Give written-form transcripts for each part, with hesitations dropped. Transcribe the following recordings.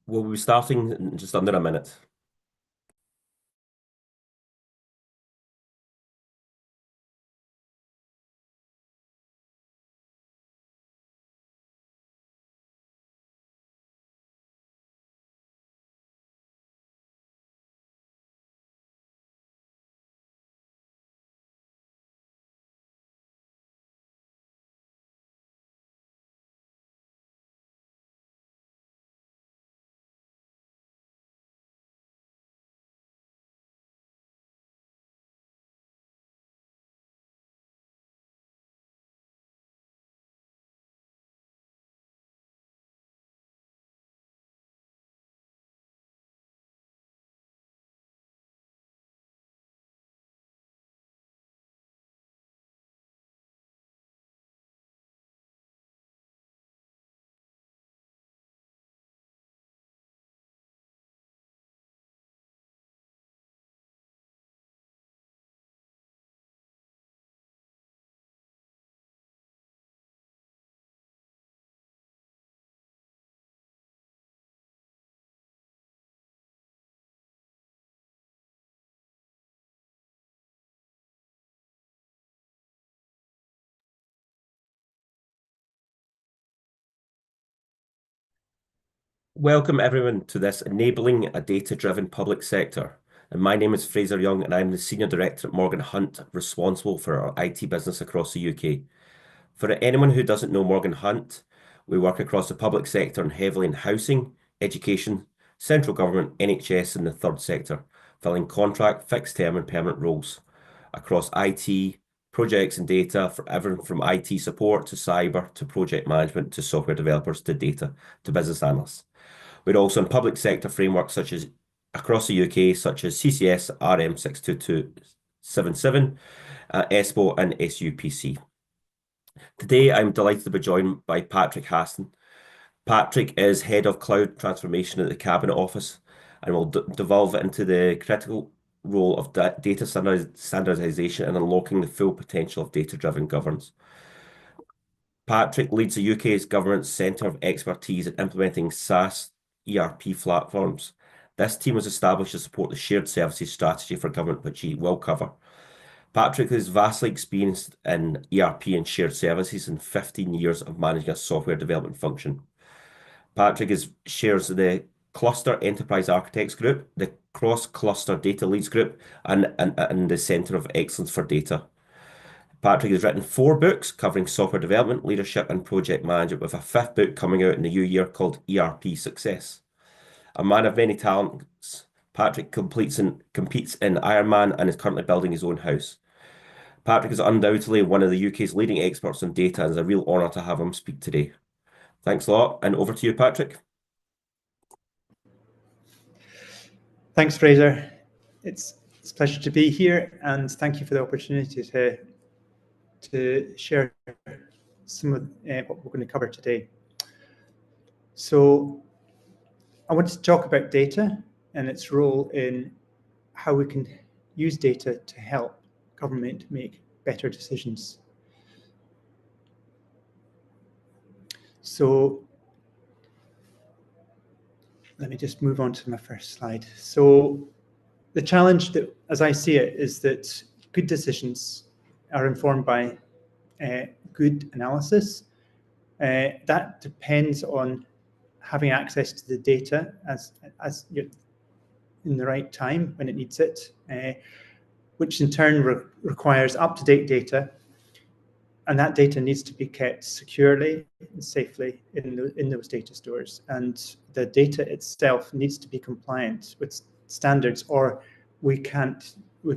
We'll be starting in just under a minute. Welcome everyone to this Enabling a Data-Driven Public Sector. And my name is Fraser Young and I'm the Senior Director at Morgan Hunt, responsible for our IT business across the UK. For anyone who doesn't know Morgan Hunt, we work across the public sector and heavily in housing, education, central government, NHS and the third sector, filling contract, fixed term and permanent roles across IT, projects and data for everything from IT support to cyber to project management to software developers to data to business analysts. We're also in public sector frameworks such as across the UK, such as CCS, RM 62277, ESPO and SUPC. Today, I'm delighted to be joined by Patrick Haston. Patrick is Head of Cloud Transformation at the Cabinet Office and will devolve into the critical role of data standardisation and unlocking the full potential of data-driven governance. Patrick leads the UK's government's Centre of Expertise in implementing SaaS ERP platforms. This team was established to support the shared services strategy for government, which he will cover. Patrick is vastly experienced in ERP and shared services and 15 years of managing a software development function. Patrick shares the Cluster Enterprise Architects Group, the Cross-Cluster Data Leads Group, and the Centre of Excellence for Data. Patrick has written 4 books covering software development, leadership, and project management, with a 5th book coming out in the new year called ERP Success. A man of many talents, Patrick competes in Ironman and is currently building his own house. Patrick is undoubtedly one of the UK's leading experts on data, and it's a real honour to have him speak today. Thanks a lot, and over to you, Patrick. Thanks, Fraser. It's a pleasure to be here, and thank you for the opportunity to share some of what we're going to cover today. So I want to talk about data and its role in how we can use data to help government make better decisions. So let me just move on to my first slide. So the challenge, that, as I see it, is that good decisions are informed by good analysis. That depends on having access to the data in the right time when it needs it, which in turn requires up-to-date data, and that data needs to be kept securely and safely in those data stores. And the data itself needs to be compliant with standards, or we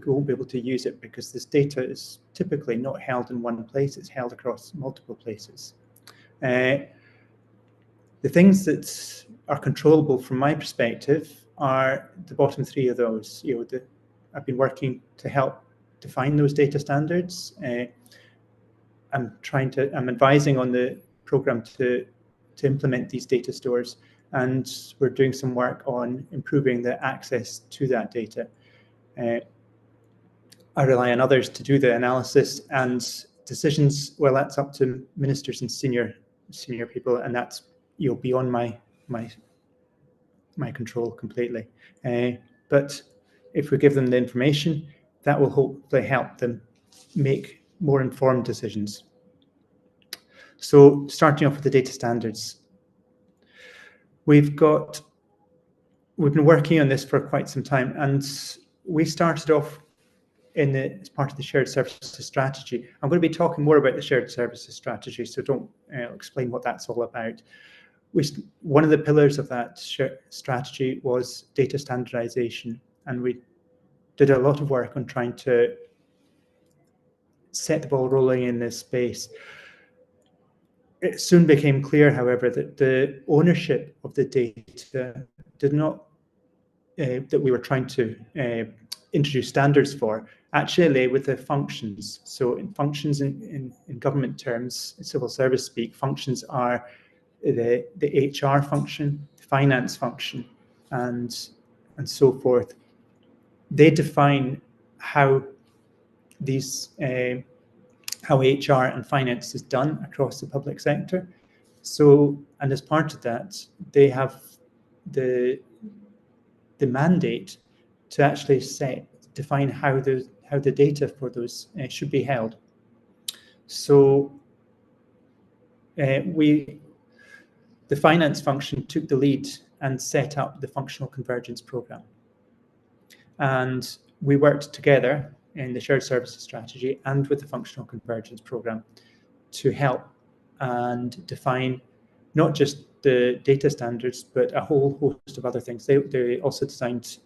won't be able to use it, because this data is typically not held in one place, it's held across multiple places. The things that are controllable from my perspective are the bottom 3 of those. I've been working to help define those data standards. I'm advising on the program to implement these data stores, and we're doing some work on improving the access to that data. I rely on others to do the analysis and decisions. Well, that's up to ministers and senior people, and that's beyond my my control completely. But if we give them the information, that will hopefully help them make more informed decisions. So starting off with the data standards, we've been working on this for quite some time, and we started off as part of the shared services strategy. I'm going to be talking more about the shared services strategy, so don't explain what that's all about. One of the pillars of that strategy was data standardisation, and we did a lot of work on trying to set the ball rolling in this space. It soon became clear, however, that the ownership of the data did not, that we were trying to introduce standards for, actually lay with the functions. So in functions in government terms, in civil service speak, functions are the HR function, finance function, and so forth. They define how these how HR and finance is done across the public sector. So, and as part of that, they have the mandate to actually define how the data for those should be held. So the finance function took the lead and set up the functional convergence program. And we worked together in the shared services strategy and with the functional convergence program to help and define not just the data standards, but a whole host of other things. They also designed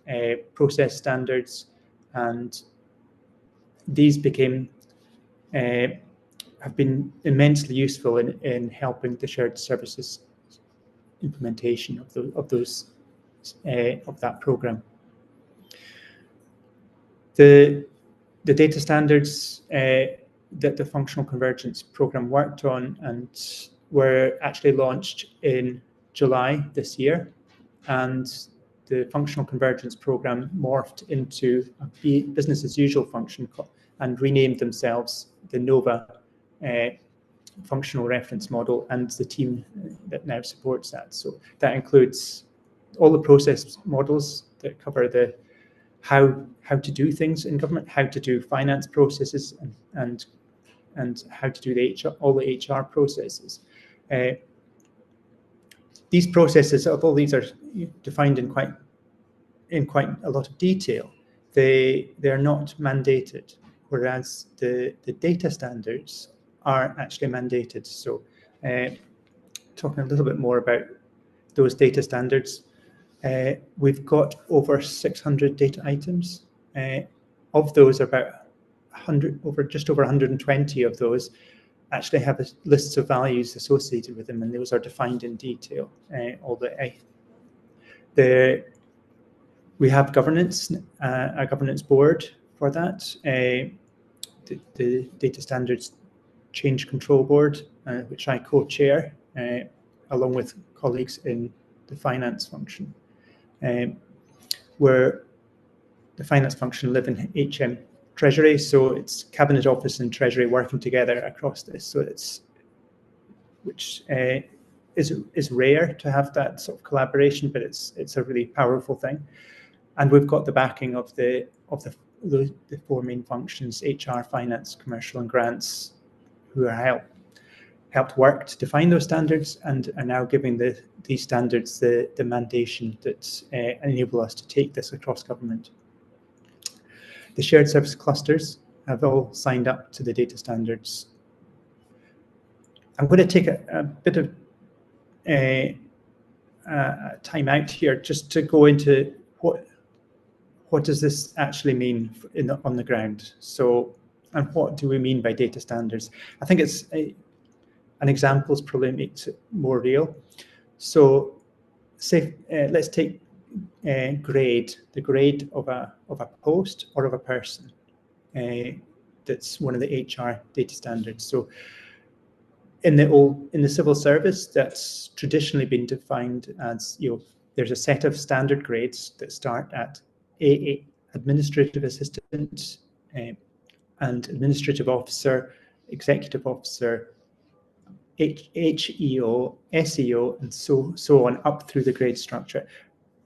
process standards, and these have been immensely useful in helping the shared services implementation of that program. The data standards that the functional convergence program worked on and were actually launched in July this year, and the functional convergence program morphed into a business as usual function and renamed themselves the NOVA functional reference model, and the team that now supports that. So that includes all the process models that cover how to do things in government, how to do finance processes, and how to do all the HR processes. These processes, although these are defined in quite a lot of detail, they're not mandated, whereas the data standards are actually mandated. So talking a little bit more about those data standards, we've got over 600 data items. Of those, about 100, just over 120 of those actually have lists of values associated with them, and those are defined in detail. We have governance, a governance board for that. The Data Standards Change Control Board, which I co-chair, along with colleagues in the finance function, where the finance function live in HM Treasury, so it's Cabinet Office and Treasury working together across this. So which is rare to have that sort of collaboration, but it's a really powerful thing. And we've got the backing of the four main functions: HR, finance, commercial, and grants, who are helped work to define those standards and are now giving these standards the mandation that enable us to take this across government. The shared service clusters have all signed up to the data standards. I'm going to take a bit of time out here just to go into what does this actually mean on the ground. So, and what do we mean by data standards? I think an example probably makes it more real. So, say let's take the grade of a post or of a person. That's one of the HR data standards. So, in the civil service, that's traditionally been defined as, there's a set of standard grades that start at AA, administrative assistant, and administrative officer, executive officer, HEO, SEO, and so on up through the grade structure.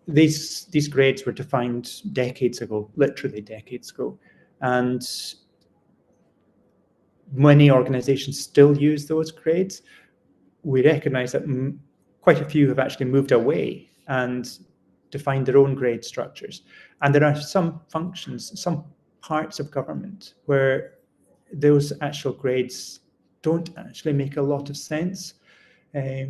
these grades were defined decades ago, literally decades ago, and many organizations still use those grades. We recognize that quite a few have actually moved away and defined their own grade structures. And there are some functions, some parts of government where those actual grades don't actually make a lot of sense. The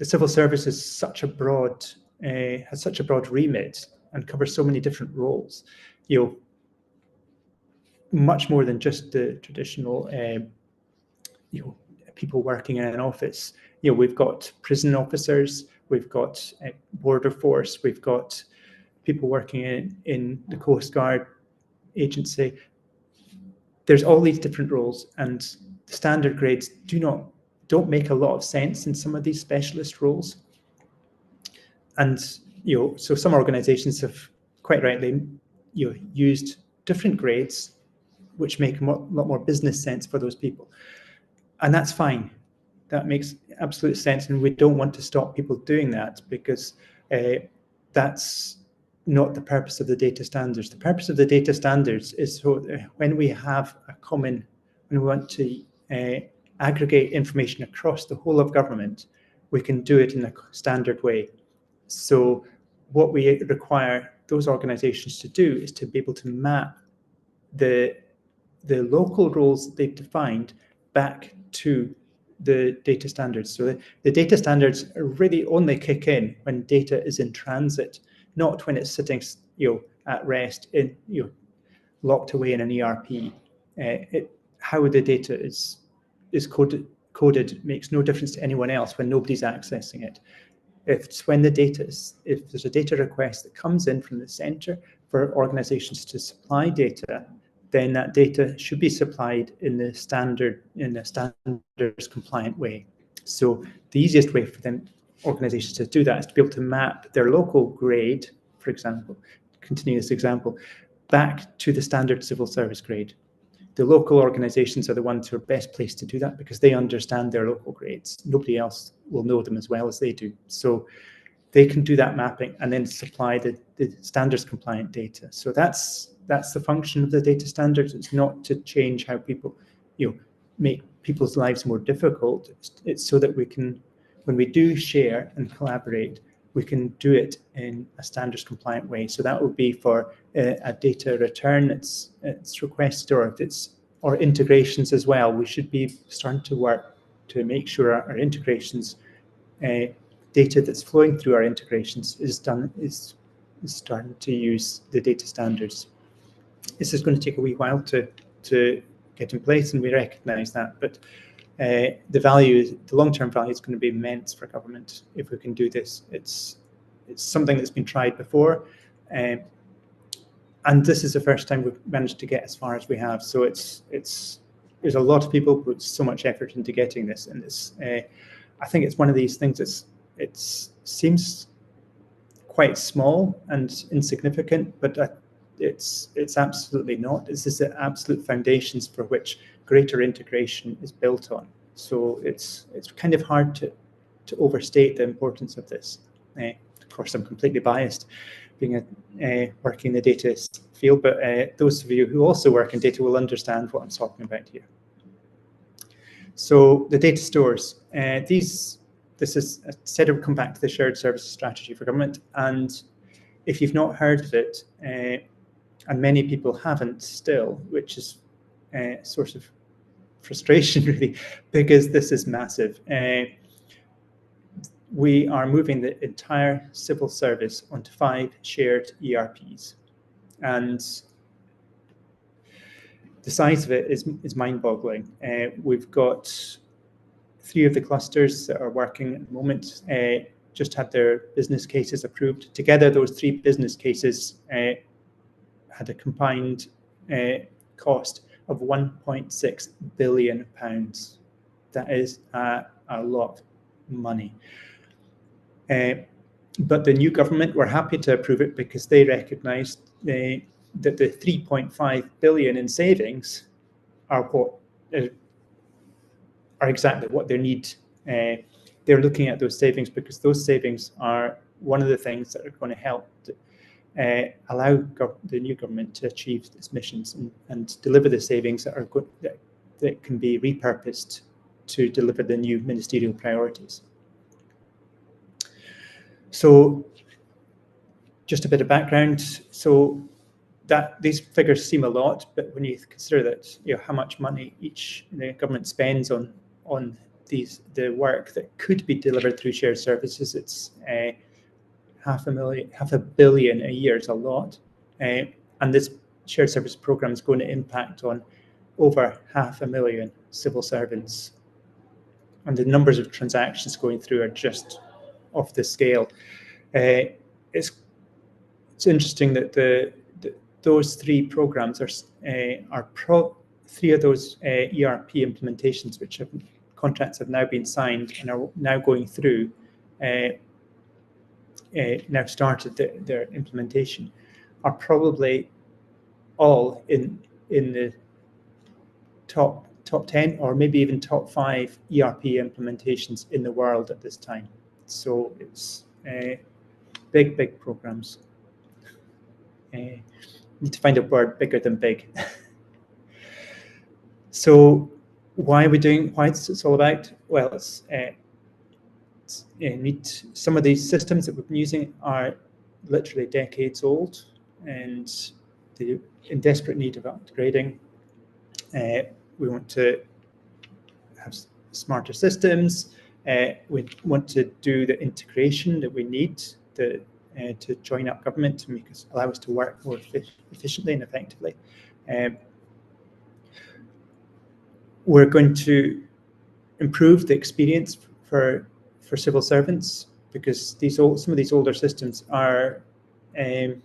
civil service is such a broad, has such a broad remit and covers so many different roles. Much more than just the traditional, people working in an office. We've got prison officers, we've got border force, we've got people working in the Coast Guard agency. There's all these different roles, and the standard grades don't make a lot of sense in some of these specialist roles. And so some organizations have quite rightly used different grades which make a lot more business sense for those people. And that's fine. That makes absolute sense. And we don't want to stop people doing that, because that's not the purpose of the data standards. The purpose of the data standards is so when we have when we want to aggregate information across the whole of government, we can do it in a standard way. So what we require those organizations to do is to be able to map the local roles they've defined back to the data standards. So the data standards really only kick in when data is in transit, not when it's sitting at rest, locked away in an ERP. How the data is coded makes no difference to anyone else when nobody's accessing it. If there's a data request that comes in from the center for organizations to supply data, then that data should be supplied in a standards compliant way. So the easiest way for organizations to do that is to be able to map their local grade, for example, continue this example, back to the standard civil service grade. The local organizations are the ones who are best placed to do that because they understand their local grades. Nobody else will know them as well as they do. So they can do that mapping and then supply the standards compliant data. So that's the function of the data standards. It's not to change how people, make people's lives more difficult. It's so that we can, when we do share and collaborate, we can do it in a standards compliant way. So that would be for a data return it's requested, or integrations as well. We should be starting to work to make sure our integrations, data that's flowing through our integrations is starting to use the data standards. This is going to take a wee while to get in place, and we recognise that, but the long-term value is going to be immense for government if we can do this. It's something that's been tried before, and this is the first time we've managed to get as far as we have. So there's a lot of people put so much effort into getting this, and I think it's one of these things it seems quite small and insignificant, but it's absolutely not. This is the absolute foundations for which greater integration is built on. So it's kind of hard to overstate the importance of this. Of course, I'm completely biased, being working in the data field, but those of you who also work in data will understand what I'm talking about here. So the data stores, this is said it will come back to the shared services strategy for government, and if you've not heard of it, and many people haven't still, which is a source of frustration really, because this is massive. We are moving the entire civil service onto 5 shared ERPs, and the size of it is mind-boggling. We've got 3 of the clusters that are working at the moment, just had their business cases approved. Together, those 3 business cases had a combined cost of £1.6 billion. That is a lot of money. But the new government were happy to approve it because they recognised that the 3.5 billion in savings are exactly what they need. They're looking at those savings because those savings are one of the things that are going to help allow the new government to achieve its missions and deliver the savings that are good, that can be repurposed to deliver the new ministerial priorities. So just a bit of background. So that these figures seem a lot, but when you consider that, how much money each government spends on the work that could be delivered through shared services, it's $500 million a year is a lot, and this shared service program is going to impact on over 500,000 civil servants, and the numbers of transactions going through are just off the scale. It's interesting that those three programs are three of those ERP implementations, which contracts have now been signed and are now going through, now started their implementation, are probably all in the top 10 or maybe even top 5 ERP implementations in the world at this time. So it's big programs. Need to find a word bigger than big. So why is this all about? Well, some of these systems that we've been using are literally decades old and they're in desperate need of upgrading. We want to have smarter systems. We want to do the integration that we need to join up government to allow us to work more efficiently and effectively. We're going to improve the experience for civil servants, because some of these older systems are the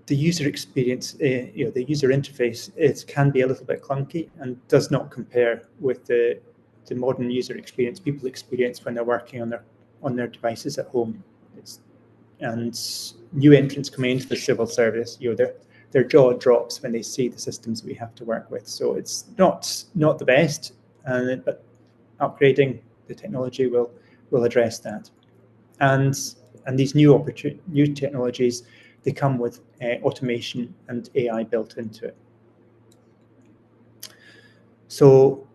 user experience, the user interface, can be a little bit clunky and does not compare with the modern user experience people experience when they're working on their devices at home. And new entrants coming into the civil service, their jaw drops when they see the systems we have to work with. So it's not the best, but upgrading the technology will address that. And these new technologies, they come with automation and AI built into it. So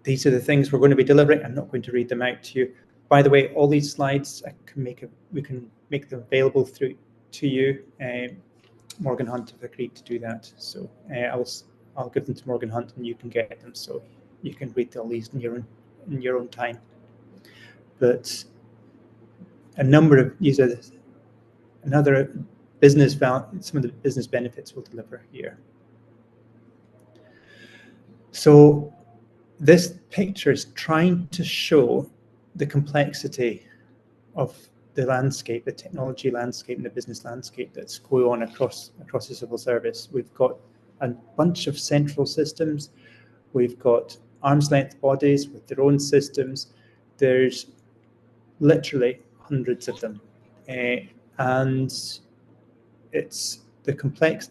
these are the things we're going to be delivering. I'm not going to read them out to you. By the way, all these slides we can make them available to you. Morgan Hunt have agreed to do that. So I'll give them to Morgan Hunt and you can get them, so you can read all these in your own time. But a number of another business value, some of the business benefits we'll deliver here. So this picture is trying to show the complexity of the landscape, the technology landscape and the business landscape that's going on across the civil service. We've got a bunch of central systems. We've got arm's length bodies with their own systems. There's literally hundreds of them. And it's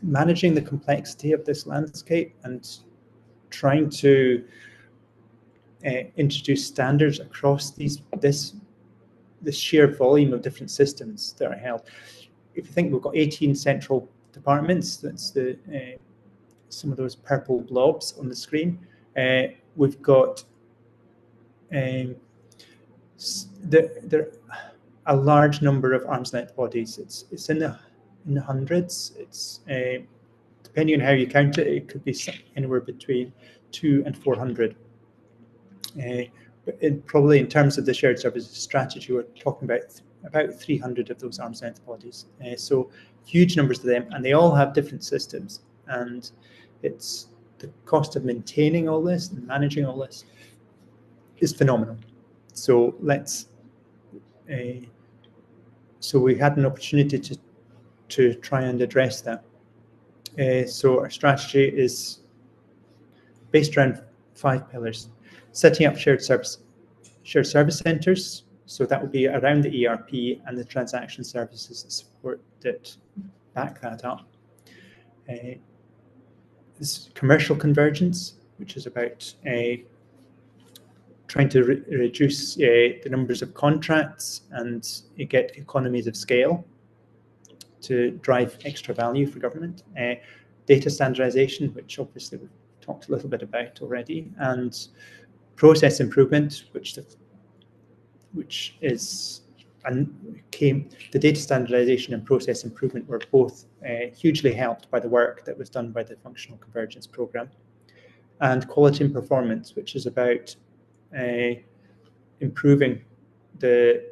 managing the complexity of this landscape and trying to introduce standards across this sheer volume of different systems that are held. If you think we've got 18 central departments, that's some of those purple blobs on the screen. We've got there a large number of arm's length bodies. It's in the hundreds. It's depending on how you count it, it could be anywhere between 200 and 400. But probably in terms of the shared services strategy, we're talking about 300 of those arm's length bodies. So huge numbers of them, and they all have different systems. And it's the cost of maintaining all this and managing all this is phenomenal. So so we had an opportunity to try and address that. So our strategy is based around 5 pillars. Setting up shared service centers. So that would be around the ERP and the transaction services that support that, back that up. This commercial convergence, which is about trying to reduce the numbers of contracts and get economies of scale to drive extra value for government. Data standardisation, which obviously we've talked a little bit about already, and process improvement, the data standardisation and process improvement were both hugely helped by the work that was done by the Functional Convergence Programme. And quality and performance, which is about improving the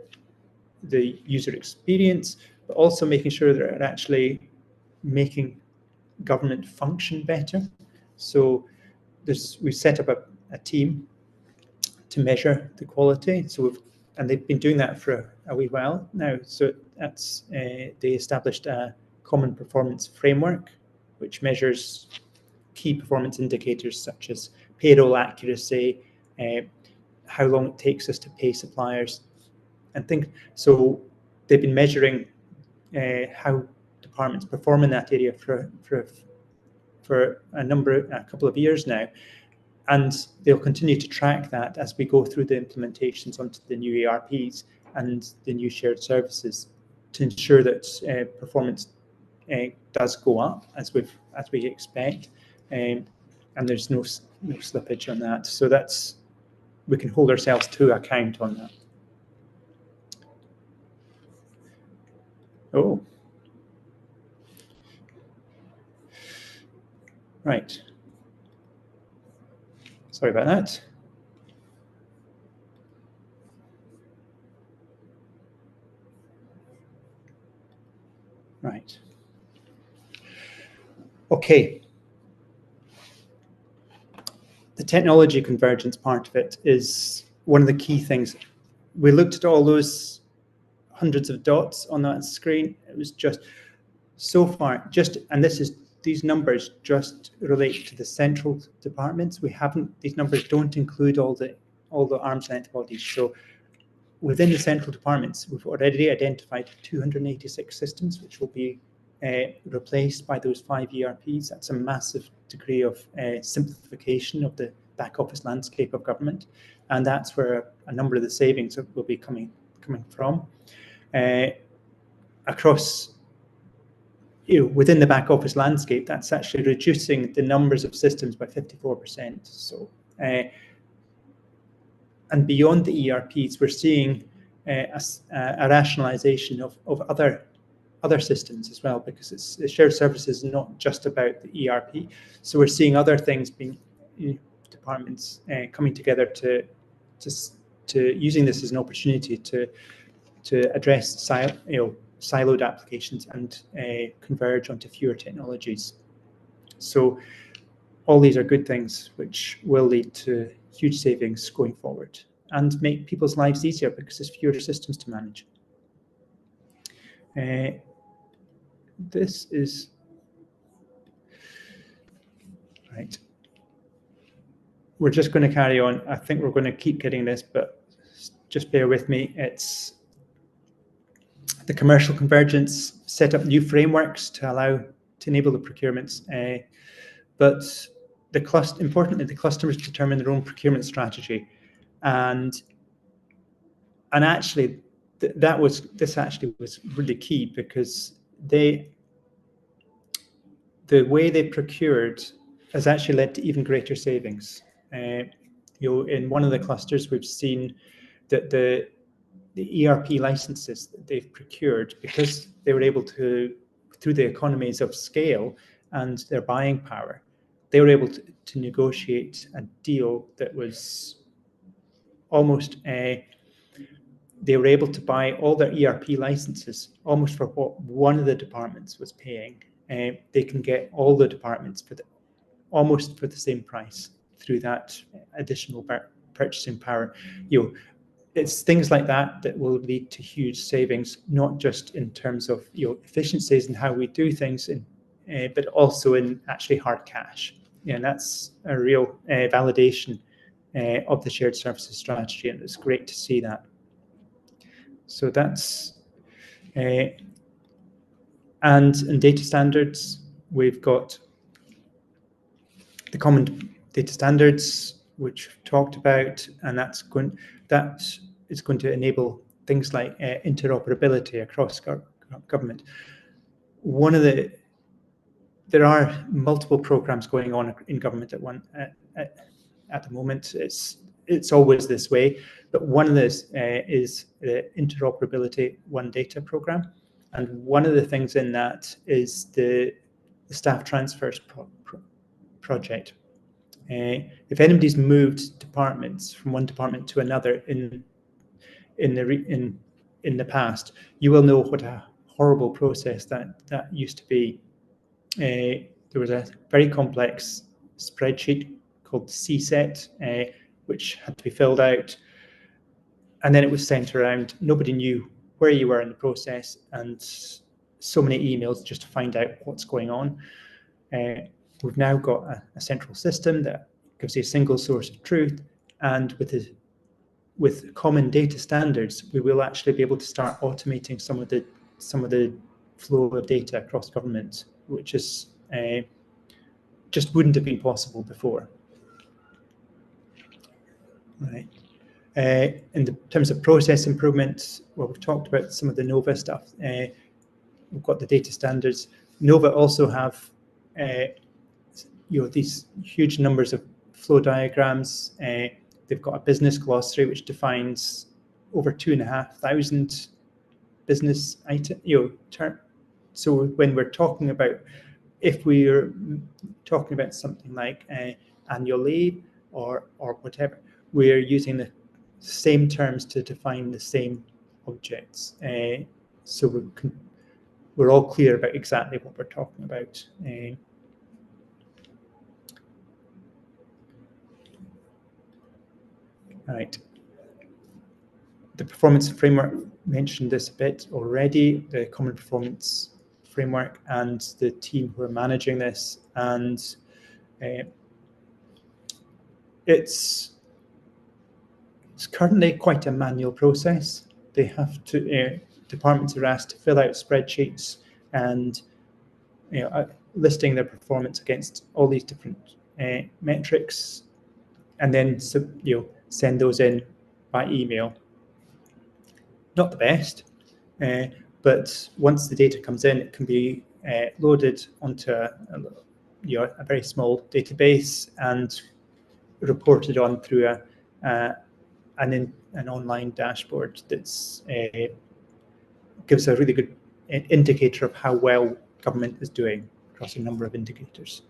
user experience, but also making sure that they're actually making government function better. So we've set up a team to measure the quality. And they've been doing that for a wee while now. So that's they established a common performance framework, which measures key performance indicators such as payroll accuracy, how long it takes us to pay suppliers, and so they've been measuring how departments perform in that area for a couple of years now, and they'll continue to track that as we go through the implementations onto the new ERPs and the new shared services to ensure that performance does go up as we expect, and there's no slippage on that. So we can hold ourselves to account on that. Oh, right. Sorry about that. Right. Okay. The technology convergence part of it is one of the key things. We looked at all those hundreds of dots on that screen. It was just so far, and these numbers just relate to the central departments. These numbers don't include all the arm's length bodies. So within the central departments, we've already identified 286 systems, which will be replaced by those 5 ERPs. That's a massive degree of simplification of the back office landscape of government, and that's where a number of the savings will be coming from. Across, within the back office landscape, that's actually reducing the numbers of systems by 54%. So, and beyond the ERPs, we're seeing a rationalization of other systems as well, because shared services is not just about the ERP. So we're seeing other things being departments coming together to using this as an opportunity to address siloed applications and converge onto fewer technologies. So all these are good things which will lead to huge savings going forward and make people's lives easier because there's fewer systems to manage. This is right. We're just going to carry on. I think we're going to keep getting this, but just bear with me. It's the commercial convergence set up new frameworks to enable the procurements, but importantly, the customers determine their own procurement strategy, and actually this actually was really key because the way they procured has actually led to even greater savings. In one of the clusters, we've seen that the ERP licenses that they've procured, because they were able to, through the economies of scale and their buying power, they were able to negotiate a deal that was almost they were able to buy all their ERP licenses almost for what one of the departments was paying. They can get all the departments almost for the same price through that additional purchasing power. It's things like that that will lead to huge savings, not just in terms of efficiencies and how we do things, but also in actually hard cash. And that's a real validation of the shared services strategy, and it's great to see that. So that's and in data standards, we've got the common data standards. which we've talked about, and that is going to enable things like interoperability across government. There are multiple programs going on in government at the moment. It's always this way, but one of those is the interoperability One Data program, and one of the things in that is the staff transfers project. If anybody's moved departments from one department to another in the past, you will know what a horrible process that used to be. There was a very complex spreadsheet called CSET, which had to be filled out, and then it was sent around. Nobody knew where you were in the process, and so many emails just to find out what's going on. We've now got a central system that gives you a single source of truth, and with common data standards, we will actually be able to start automating some of the flow of data across government, which is just wouldn't have been possible before. Right. In terms of process improvements, well, we've talked about some of the Nova stuff. We've got the data standards. Nova also have these huge numbers of flow diagrams. They've got a business glossary which defines over 2,500 business terms. So when we're talking about, if we're talking about something like annual leave or whatever, we're using the same terms to define the same objects. So we're all clear about exactly what we're talking about. Right. The performance framework, mentioned this a bit already, the common performance framework and the team who are managing this, and it's currently quite a manual process. They have to, departments are asked to fill out spreadsheets and listing their performance against all these different metrics, and then send those in by email. Not the best, but once the data comes in, it can be loaded onto a very small database and reported on through an online dashboard that's gives a really good indicator of how well government is doing across a number of indicators.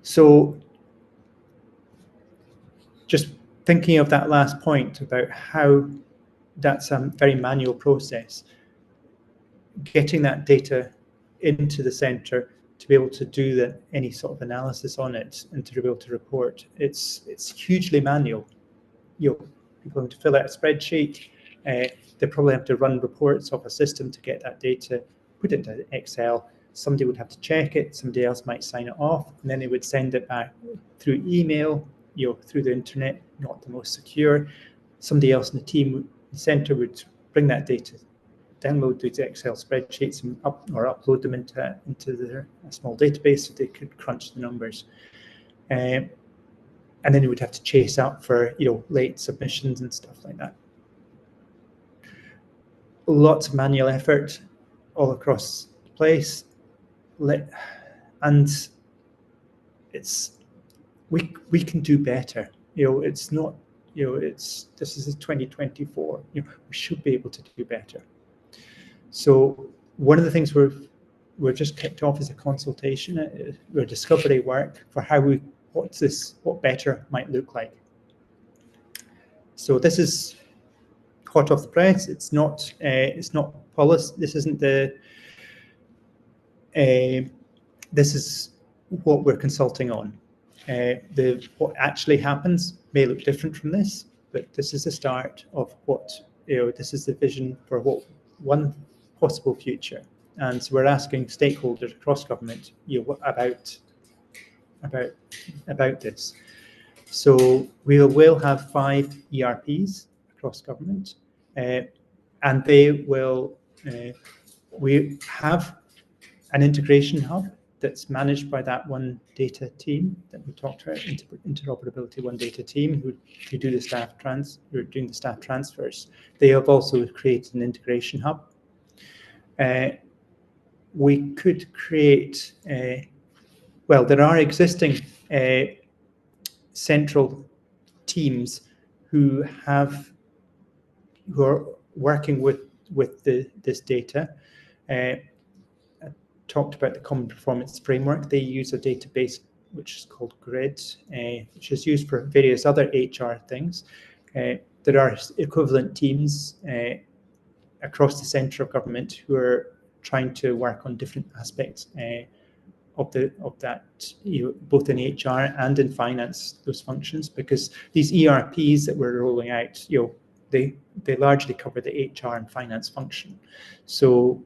So just thinking of that last point about how that's a very manual process, getting that data into the centre to be able to do any sort of analysis on it and to be able to report, it's hugely manual. People have to fill out a spreadsheet. They probably have to run reports off a system to get that data, put it into Excel. Somebody would have to check it. Somebody else might sign it off, and then they would send it back through email, through the internet, not the most secure. Somebody else in the team, the centre, would bring that data, download these Excel spreadsheets and upload them into their small database so they could crunch the numbers. And then you would have to chase up for late submissions and stuff like that. Lots of manual effort all across the place, and we can do better. It's not. This is 2024. We should be able to do better. So one of the things we're just kicked off is a consultation, a discovery work for what better might look like. So this is hot off the press. It's not policy. This isn't this is what we're consulting on. What actually happens may look different from this, but this is the start of what this is the vision for what one possible future. And so we're asking stakeholders across government about this. So we will have 5 ERPs across government, and they will. We have an integration hub that's managed by that one data team that we talked about, interoperability one data team who do the who are doing the staff transfers. They have also created an integration hub. We could create, well, there are existing central teams who are working with this data. I talked about the Common Performance Framework. They use a database which is called GRID, which is used for various other HR things. There are equivalent teams across the centre of government who are trying to work on different aspects of that, both in HR and in finance, those functions, because these ERPs that we're rolling out, they largely cover the HR and finance function. So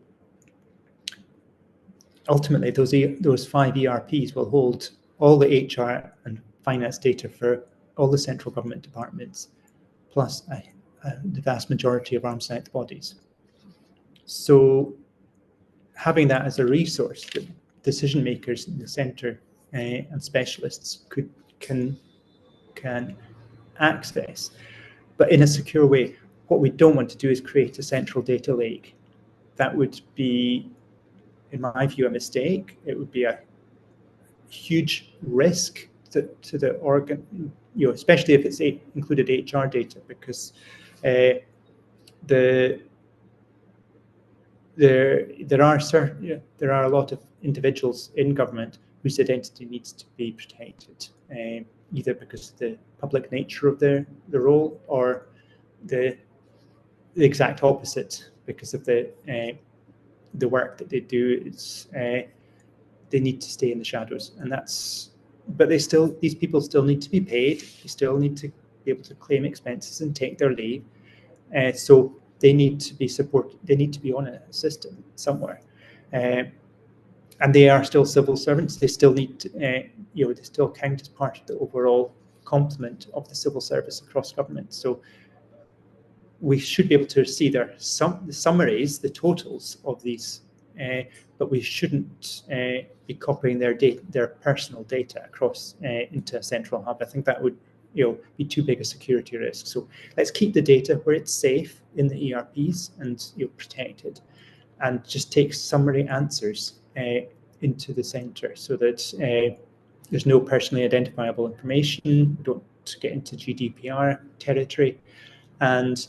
ultimately, those 5 ERPs will hold all the HR and finance data for all the central government departments, plus the vast majority of arm's length bodies. So having that as a resource that decision makers in the centre and specialists can access, but in a secure way. What we don't want to do is create a central data lake. That would be, in my view, a mistake. It would be a huge risk to the organ, especially if it's included HR data, because there are a lot of individuals in government whose identity needs to be protected, either because of the public nature of the role, or the exact opposite, because of the work that they do. They need to stay in the shadows, and but these people still need to be paid. They still need to be able to claim expenses and take their leave. So they need to be supported. They need to be on a system somewhere, and they are still civil servants. They still need to, they still count as part of the overall complement of the civil service across government. So we should be able to see the summaries, the totals of these, but we shouldn't be copying their personal data across into a central hub. I think that would be too big a security risk. So let's keep the data where it's safe in the ERPs and protected, and just take summary answers into the centre, so that there's no personally identifiable information. We don't get into GDPR territory, and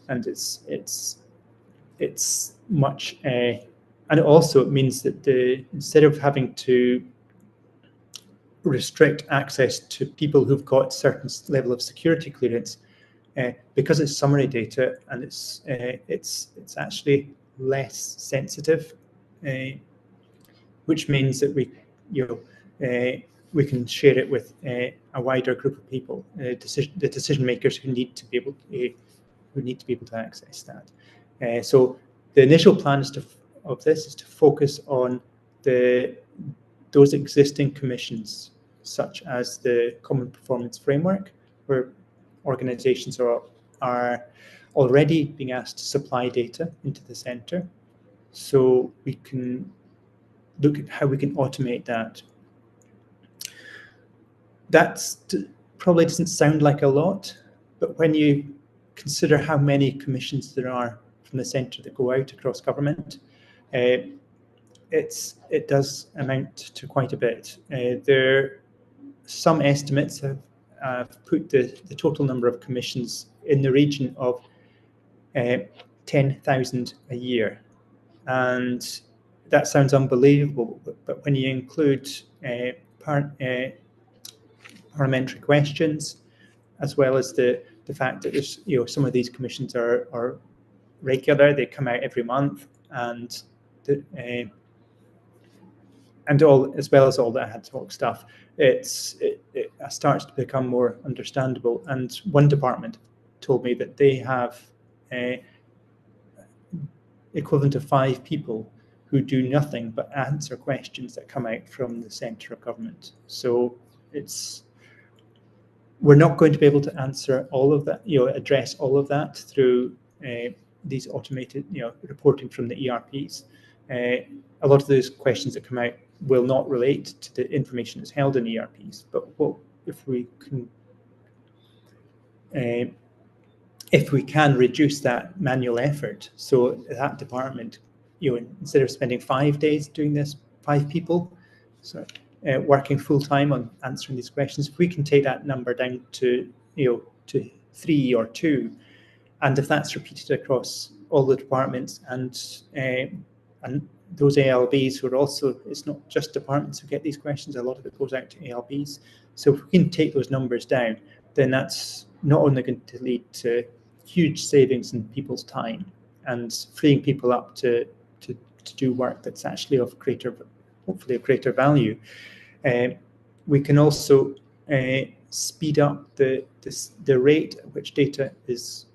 it's much, and also it means that instead of having to restrict access to people who've got certain level of security clearance, because it's summary data, and it's actually less sensitive, which means that we can share it with a wider group of people, the decision makers who need to be able to access that. So the initial plan of this is to focus on those existing commissions, such as the Common Performance Framework, where organisations are already being asked to supply data into the centre. So we can look at how we can automate that. That probably doesn't sound like a lot, but when you consider how many commissions there are from the centre that go out across government, it does amount to quite a bit. Some estimates have put the total number of commissions in the region of 10,000 a year, and that sounds unbelievable. But when you include parliamentary questions, as well as the fact that there's, some of these commissions are regular, they come out every month, and all, as well as all the ad hoc stuff, it starts to become more understandable. And one department told me that they have equivalent of 5 people who do nothing but answer questions that come out from the centre of government. So we're not going to be able to answer all of that, address all of that through these automated, reporting from the ERPs. A lot of those questions that come out will not relate to the information that's held in ERPs. But what if we can reduce that manual effort, so that department, instead of spending 5 days doing this, 5 people, working full time on answering these questions, if we can take that number down to to 3 or 2, and if that's repeated across all the departments, and those ALBs who are also, it's not just departments who get these questions, a lot of it goes out to ALBs. So if we can take those numbers down, then that's not only going to lead to huge savings in people's time and freeing people up to do work that's actually of hopefully of greater value. We can also speed up the rate at which data gets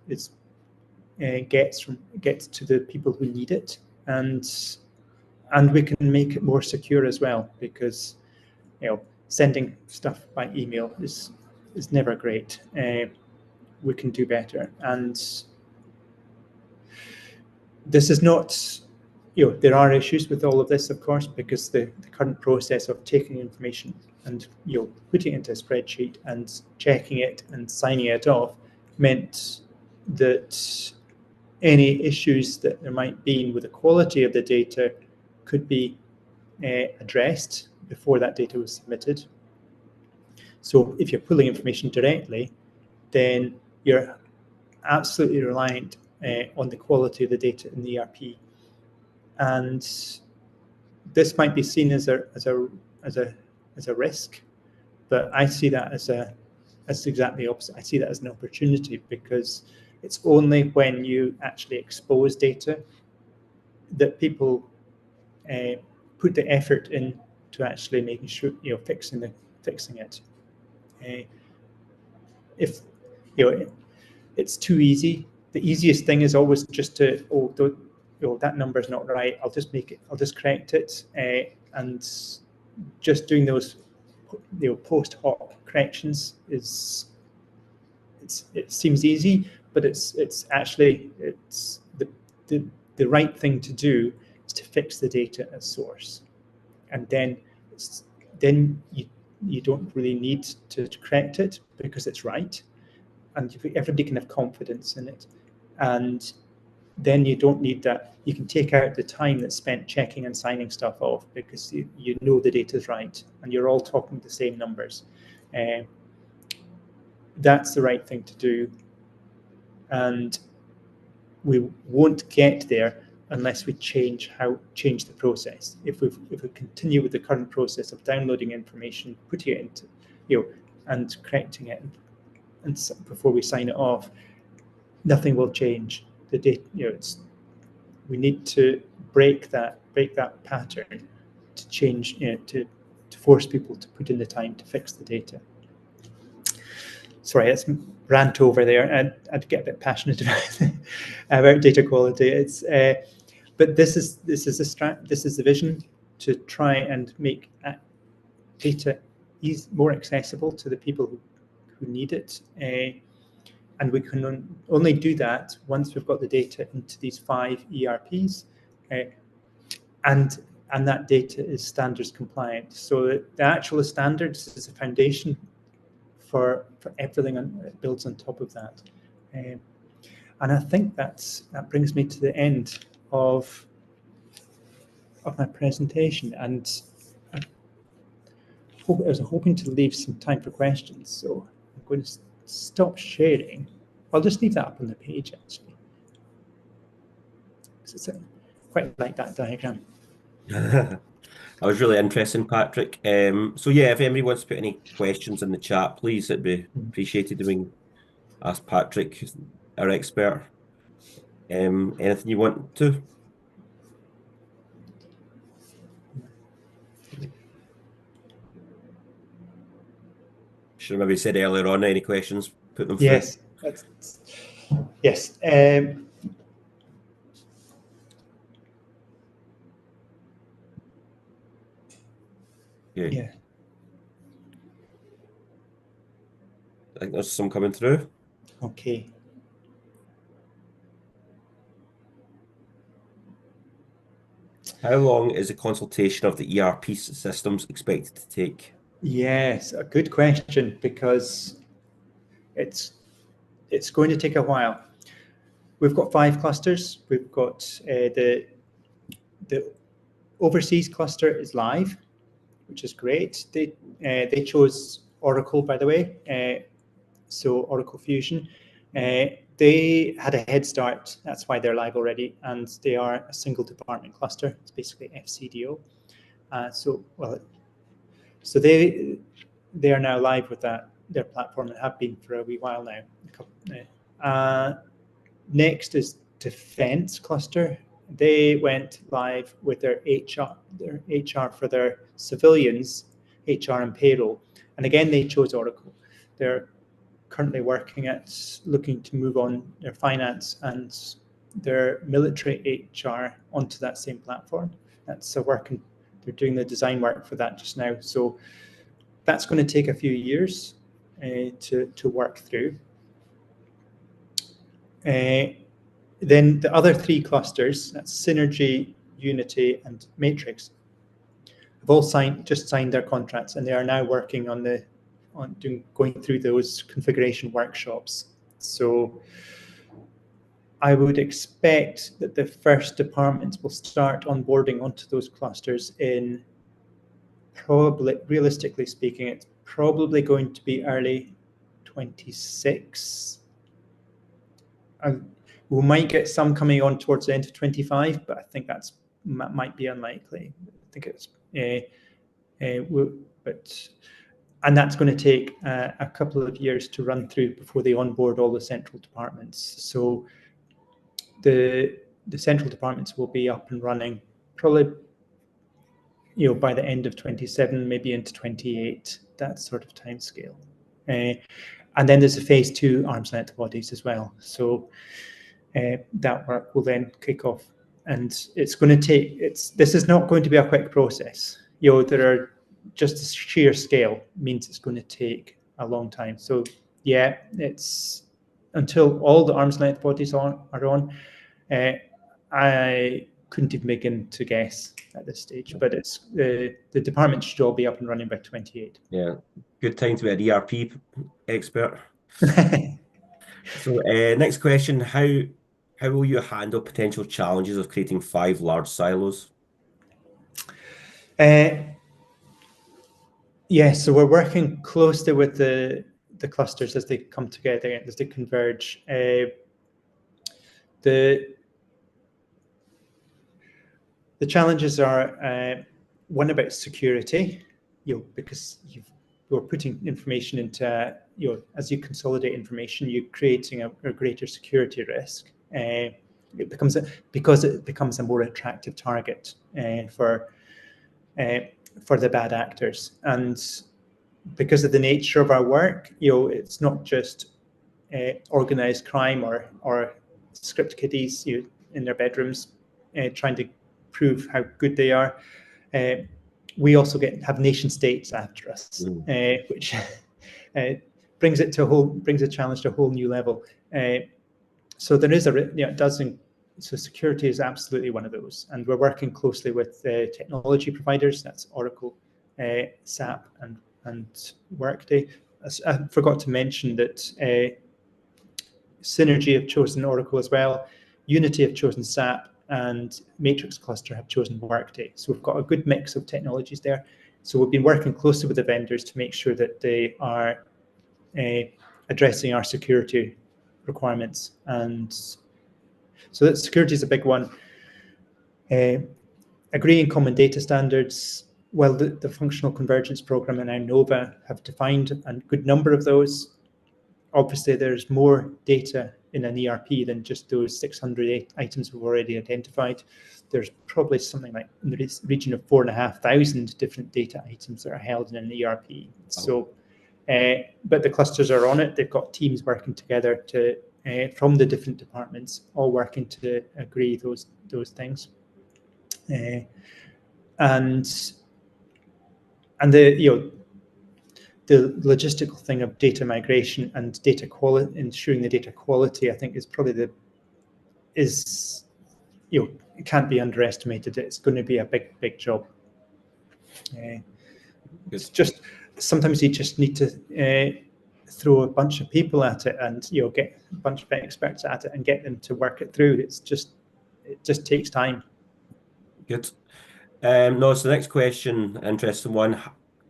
to the people who need it, and we can make it more secure as well, because sending stuff by email is never great. We can do better, and this is not, there are issues with all of this, of course, because the current process of taking information and putting it into a spreadsheet and checking it and signing it off meant that any issues that there might be with the quality of the data could be addressed before that data was submitted. So if you're pulling information directly, then you're absolutely reliant on the quality of the data in the ERP, and this might be seen as a risk, but I see that as exactly the opposite. I see that as an opportunity, because it's only when you actually expose data that people put the effort in to actually making sure, fixing it. If it's too easy, the easiest thing is always just to, that number is not right, I'll just correct it, and just doing those post hoc corrections it seems easy, but it's actually the right thing to do is to fix the data at source, and then you don't really need to correct it because it's right, and everybody can have confidence in it, and then you don't need that. You can take out the time that's spent checking and signing stuff off, because you know the data is right and you're all talking the same numbers. That's the right thing to do, and we won't get there unless we change the process. If we continue with the current process of downloading information, putting it into and correcting it, and before we sign it off, nothing will change. The data, we need to break that pattern to change, to force people to put in the time to fix the data. Sorry, let's rant over there, and I'd get a bit passionate about data quality. But this is the vision, to try and make data more accessible to the people who need it, and we can only do that once we've got the data into these 5 ERPs, and that data is standards compliant. So the actual standards is a foundation for everything that builds on top of that. And I think that brings me to the end of my presentation, and I was hoping to leave some time for questions, so I'm going to stop sharing. I'll just leave that up on the page, actually, because it's quite like that diagram. That was really interesting, Patrick. So yeah, if anybody wants to put any questions in the chat, please, it'd be appreciated. We can ask Patrick, our expert, anything you want to. Should have maybe said earlier on, any questions, put them through. Yes, yes. Yeah. I think there's some coming through. Okay. How long is the consultation of the ERP systems expected to take? Yes, a good question, because it's going to take a while. We've got 5 clusters. We've got the overseas cluster is live, which is great. They chose Oracle, by the way, so Oracle Fusion. They had a head start. That's why they're live already, and they are a single department cluster. It's basically FCDO. So they are now live with their platform, and have been for a wee while now. Next is Defense cluster. They went live with their HR for their civilians, HR and payroll. And again, they chose Oracle. They're currently working at looking to move on their finance and their military HR onto that same platform. That's a work, and they're doing the design work for that just now. So that's going to take a few years to work through. Then the other 3 clusters, that's Synergy, Unity, and Matrix, have all just signed their contracts, and they are now working on going through those configuration workshops. So I would expect that the first departments will start onboarding onto those clusters in, probably, realistically speaking, it's probably going to be early 26. We might get some coming on towards the end of 25, but I think that might be unlikely. I think it's, and that's going to take a couple of years to run through before they onboard all the central departments. So the central departments will be up and running probably, by the end of 27, maybe into 28, that sort of time scale. And then there's a phase 2 arm's length bodies as well. So that work will then kick off, and it's going to take. This is not going to be a quick process. There are just the sheer scale means it's going to take a long time. So yeah, it's until all the arm's length bodies are on. I couldn't even begin to guess at this stage, but it's the department should all be up and running by 28. Yeah, good time to be an ERP expert. So next question, how will you handle potential challenges of creating 5 large silos? Yes, so we're working closely with the clusters as they come together and as they converge. The challenges are one about security, because you're putting information into, as you consolidate information, you're creating a greater security risk. Because it becomes a more attractive target for the bad actors. And because of the nature of our work, it's not just organized crime or script kiddies in their bedrooms trying to prove how good they are. We also have nation states after us, which brings the challenge to a whole new level. So there is so security is absolutely one of those, and we're working closely with technology providers. That's Oracle, SAP, and Workday. I forgot to mention that Synergy have chosen Oracle as well. Unity have chosen SAP, and Matrix Cluster have chosen Workday. So we've got a good mix of technologies there. So we've been working closely with the vendors to make sure that they are addressing our security requirements. And so that security is a big one. Agreeing common data standards. Well, the Functional Convergence Program and INOVA have defined a good number of those. Obviously, there's more data in an ERP than just those 600 items we've already identified. There's probably something like in the region of 4,500 different data items that are held in an ERP. So, but the clusters are on it. They've got teams working together from the different departments, all working to agree those things. And the logistical thing of data migration and data quality, ensuring the data quality, I think is probably it can't be underestimated. It's going to be a big job. It's just sometimes you just need to throw a bunch of people at it, and get a bunch of experts at it and get them to work it through. It just takes time. Good. No, so the next question, interesting one.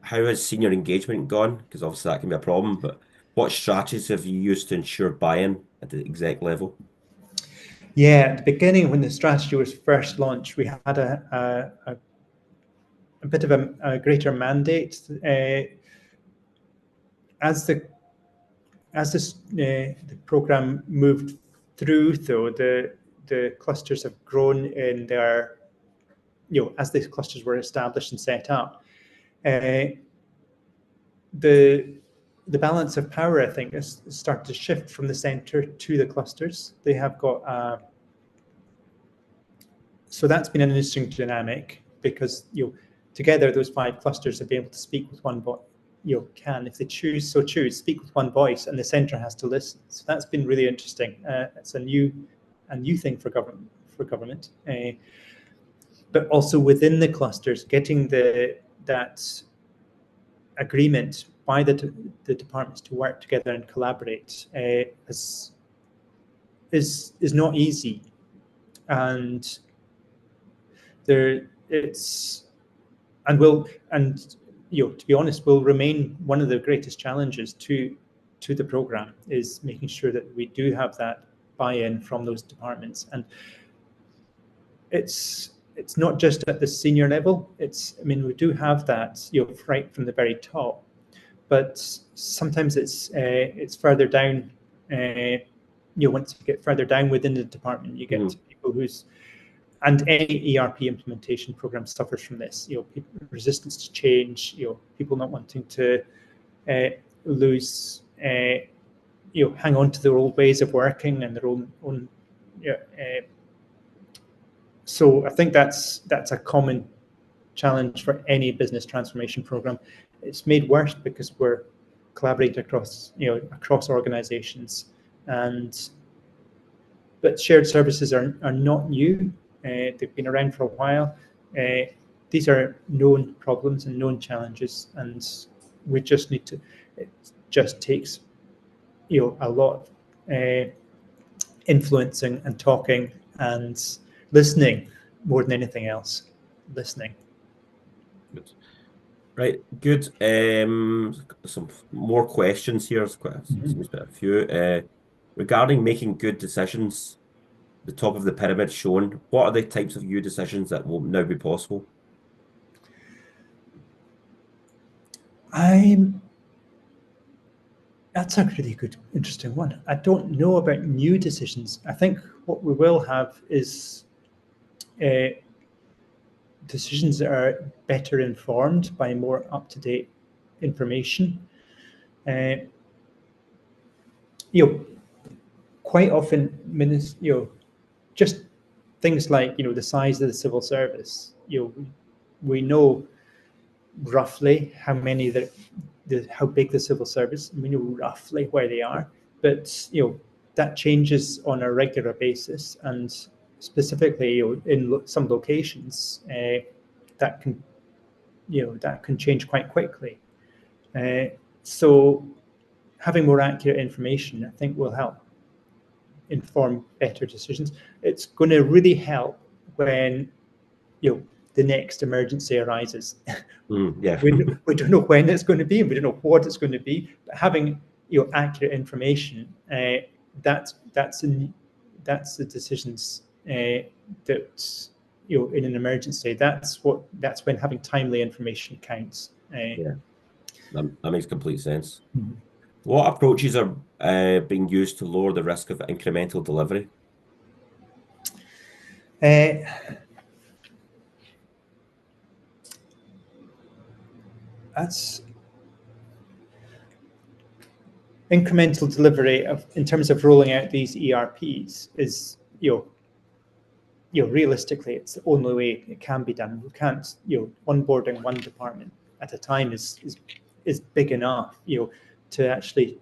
How has senior engagement gone? Because obviously that can be a problem, but what strategies have you used to ensure buy-in at the exec level? Yeah, at the beginning, when the strategy was first launched, we had a bit of a greater mandate. As the program moved through, though, the clusters have grown in their, as these clusters were established and set up, the balance of power, I think, has started to shift from the center to the clusters. They have got so that's been an interesting dynamic, because together those 5 clusters have been able to speak with one voice. Can, if they choose, speak with one voice, and the center has to listen. So that's been really interesting. It's a new thing for government. But also within the clusters, getting that agreement by the departments to work together and collaborate is not easy, and to be honest, will remain one of the greatest challenges to the program, is making sure that we do have that buy-in from those departments. And it's not just at the senior level. We do have that, right from the very top, but sometimes it's further down. Once you get further down within the department, you get people and any ERP implementation program suffers from this. Resistance to change. People not wanting to lose. Hang on to their old ways of working and their own. So I think that's a common challenge for any business transformation program. It's made worse because we're collaborating across organizations, but shared services are not new. They've been around for a while. These are known problems and known challenges, and we just need to. It just takes a lot of influencing and talking and listening more than anything else. Listening. Good. Right, good. Some more questions here. Seems a few. Regarding making good decisions, the top of the pyramid shown, what are the types of new decisions that will now be possible? That's a really good, interesting one. I don't know about new decisions. I think what we will have is decisions that are better informed by more up-to-date information. Quite often, just things like the size of the civil service. We know roughly how many how big the civil service. We know roughly where they are, but that changes on a regular basis, and specifically in some locations that can change quite quickly. So having more accurate information, I think, will help inform better decisions. It's going to really help when the next emergency arises. Yeah. we don't know when it's going to be, and we don't know what it's going to be. But having accurate information, that's the decisions that in an emergency. That's when having timely information counts. Yeah, that makes complete sense. What approaches are being used to lower the risk of incremental delivery? That's incremental delivery in terms of rolling out these ERPs is realistically, it's the only way it can be done. We can't, onboarding one department at a time is big enough, to actually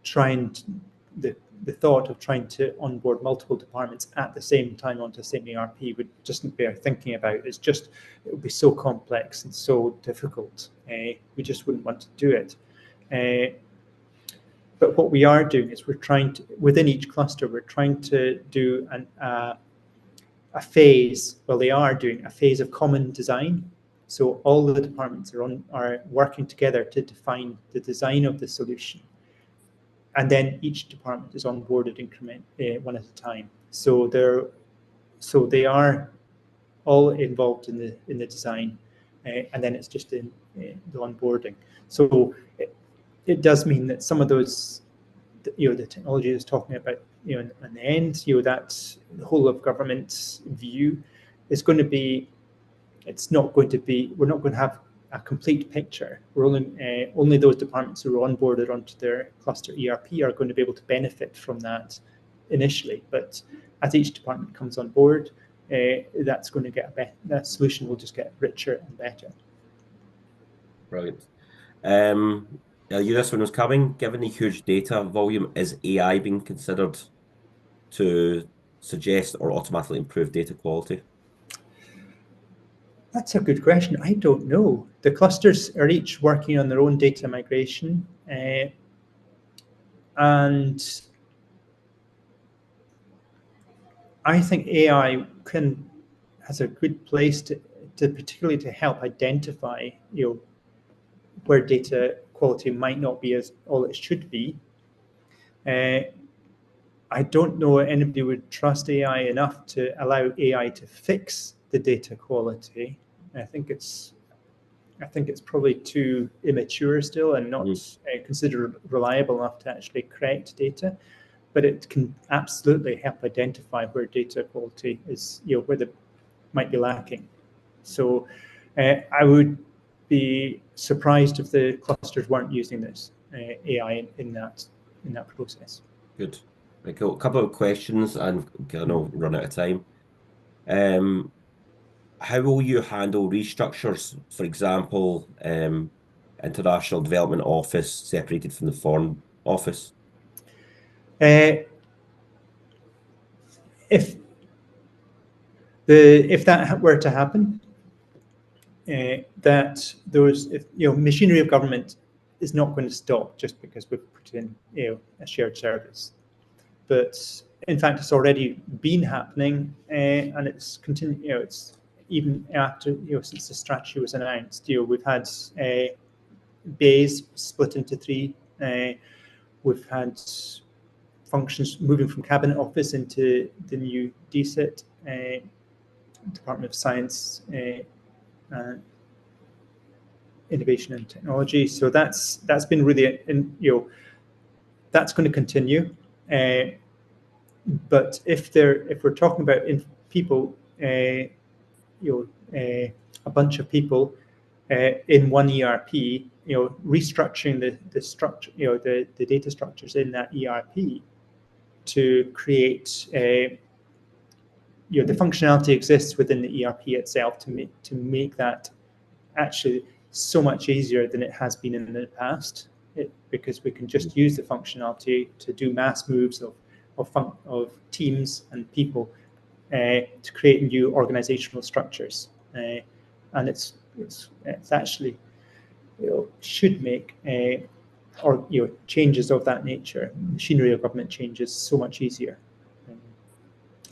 try and the thought of trying to onboard multiple departments at the same time onto the same ERP would just bear thinking about. It would be so complex and so difficult. We just wouldn't want to do it. But what we are doing is we're trying to, within each cluster, we're trying to do a phase. Well, they are doing a phase of common design. So all the departments are working together to define the design of the solution. And then each department is onboarded one at a time. So they are all involved in the design, and then it's just in the onboarding. So it does mean that some of those, the technology is talking about, in the end, that the whole of government view is going to be. It's not going to be. We're not going to have a complete picture. We're only those departments who are onboarded onto their cluster ERP are going to be able to benefit from that initially. But as each department comes on board, that's going to get that solution will just get richer and better. Brilliant. I knew this one was coming. Given the huge data volume, is AI being considered to suggest or automatically improve data quality? That's a good question. I don't know. The clusters are each working on their own data migration, and I think AI has a good place to particularly to help identify where data quality might not be as all it should be. I don't know anybody would trust AI enough to allow AI to fix the data quality. I think it's probably too immature still and not considered reliable enough to actually correct data. But it can absolutely help identify where data quality is, where they might be lacking. So I would be surprised if the clusters weren't using this AI in that process. Good. Right, cool. A couple of questions, and I know run out of time. How will you handle restructures? For example, international development office separated from the foreign office. If that were to happen, machinery of government is not going to stop just because we've put in a shared service. But in fact, it's already been happening, and it's continuing. It's even after since the strategy was announced. We've had bays split into three. We've had functions moving from cabinet office into the new DSIT, Department of Science, Innovation and Technology. So that's been really, that's going to continue. But if we're talking about people, a bunch of people in one ERP, restructuring the structure, the data structures in that ERP to create the functionality exists within the ERP itself to make that actually so much easier than it has been in the past, because we can just use the functionality to do mass moves of teams and people to create new organizational structures, and it's actually should make changes of that nature, machinery of government changes, so much easier.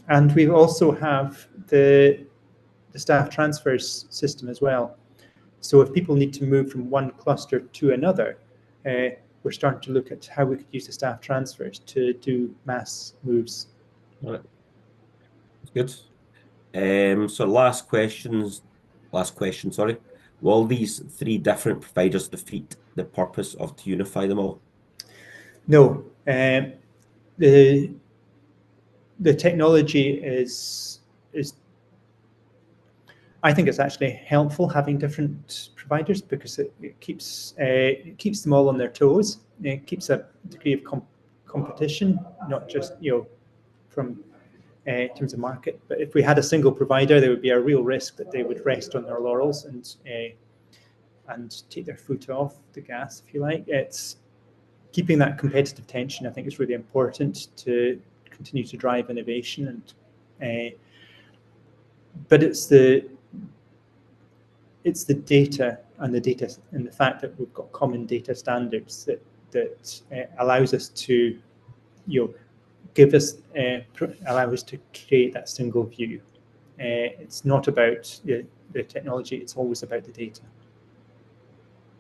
And we also have the staff transfers system as well. So if people need to move from one cluster to another, we're starting to look at how we could use the staff transfers to do mass moves. All right. Good. So last question, sorry. Will these three different providers defeat the purpose of to unify them all? No. The technology is I think it's actually helpful having different providers, because it keeps them all on their toes. It keeps a degree of competition, not just from in terms of market. But if we had a single provider, there would be a real risk that they would rest on their laurels and take their foot off the gas, if you like. keeping that competitive tension, I think, is really important to continue to drive innovation. But it's the data and the fact that we've got common data standards that allows us to, allow us to create that single view. It's not about the technology; it's always about the data.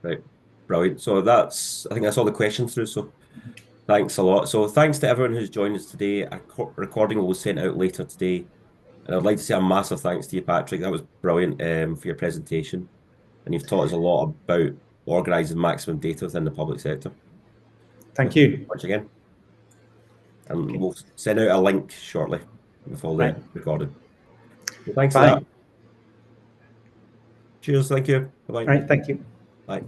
Right, brilliant. So I think that's all the questions through. So thanks a lot. So thanks to everyone who's joined us today. A recording will be sent out later today. And I'd like to say a massive thanks to you, Patrick. That was brilliant for your presentation. And you've taught us a lot about organising maximum data within the public sector. Thank you. Once again. And we'll send out a link shortly with all the recording. So thanks for that. Cheers. Thank you. Bye-bye. Right. Thank you. Bye.